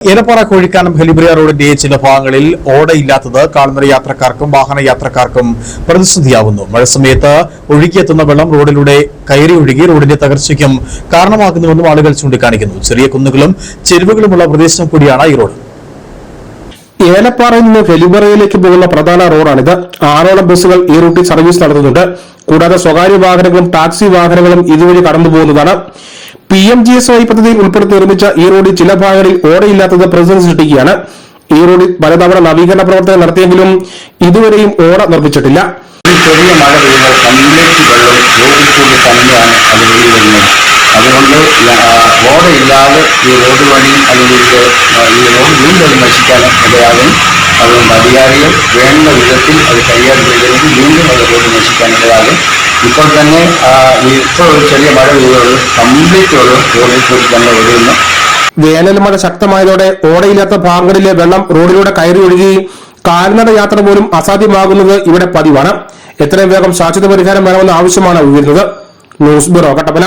ഏലപ്പാറ കോഴിക്കാനം ഹെലിബ്രിയ റോഡിന്റെ ചില ഭാഗങ്ങളിൽ ഓടയില്ലാത്തത് കാൽനട യാത്രക്കാർക്കും വാഹന യാത്രക്കാർക്കും പ്രതിസന്ധിയാവുന്നു. മഴ സമയത്ത് ഒഴുകിയെത്തുന്ന വെള്ളം റോഡിലൂടെ കയറി ഒഴുകി റോഡിന്റെ തകർച്ചയ്ക്കും കാരണമാകുന്നുവെന്നും ആളുകൾ ചൂണ്ടിക്കാണിക്കുന്നു. ചെറിയ കുന്നുകളും ചെരുവുകളുമുള്ള പ്രദേശം കൂടിയാണ് ഈ റോഡ്. ഏലപ്പാറയിൽ നിന്ന് ഹെലിബ്രിയയിലേക്ക് പോകുന്ന പ്രധാന റോഡാണിത്. 6ഓളം ബസ്സുകൾ ഈ റൂട്ടിൽ സർവീസ് നടത്തുന്നുണ്ട്. കൂടാതെ സ്വകാര്യ വാഹനങ്ങളും ടാക്സി വാഹനങ്ങളും ഇതുവഴി കടന്നുപോകുന്നതാണ്. PMGSY പദ്ധതിയിൽ ഉൾപ്പെടുത്തി നിർമ്മിച്ച ഈ റോഡിൽ ചില ഭാഗങ്ങളിൽ ഓടയില്ലാത്തത് പ്രതിസന്ധി സൃഷ്ടിക്കുകയാണ്. ഈ റോഡിൽ പലതവണ നവീകരണ പ്രവർത്തനം നടത്തിയെങ്കിലും ഇതുവരെയും ഓട നിർമ്മിച്ചിട്ടില്ല. ചെറിയ മഴ പെയ്യുമ്പോൾ കംപ്ലീറ്റ് വെള്ളം റോഡിൽ കൂടി തന്നെയാണ് അത് വെയിൽ വരുന്നത്. അതുകൊണ്ട് ഓടയില്ലാതെ ഈ റോഡ് വഴി അല്ലെങ്കിൽ ഈ റോഡ് വീണ്ടും നശിക്കാൻ ഇടയാകും. അതുകൊണ്ട് അധികാരികൾ വേണ്ട വിധത്തിൽ അത് കൈകാര്യം ചെയ്തെങ്കിൽ വീണ്ടും അത് റോഡ് നശിക്കാൻ ഇടയാകും. ഇപ്പോൾ തന്നെ ഇപ്പോൾ ഒരു ചെറിയ മഴ പെയ്യുള്ളൂ, കംപ്ലീറ്റ് റോഡിൽ കൂടി തന്നെ ഒഴുകുന്നു. വേനൽ മഴ ശക്തമായതോടെ ഓടയില്ലാത്ത ഭാഗങ്ങളിലെ വെള്ളം റോഡിലൂടെ കയറി ഒഴുകുകയും കാൽനട യാത്ര പോലും അസാധ്യമാകുന്നത് ഇവിടെ പതിവാണ്. എത്രയും വേഗം ശാശ്വത പരിഹാരം വേണമെന്ന ആവശ്യമാണ് ഉയരുന്നത്. News bureau, Kattappana.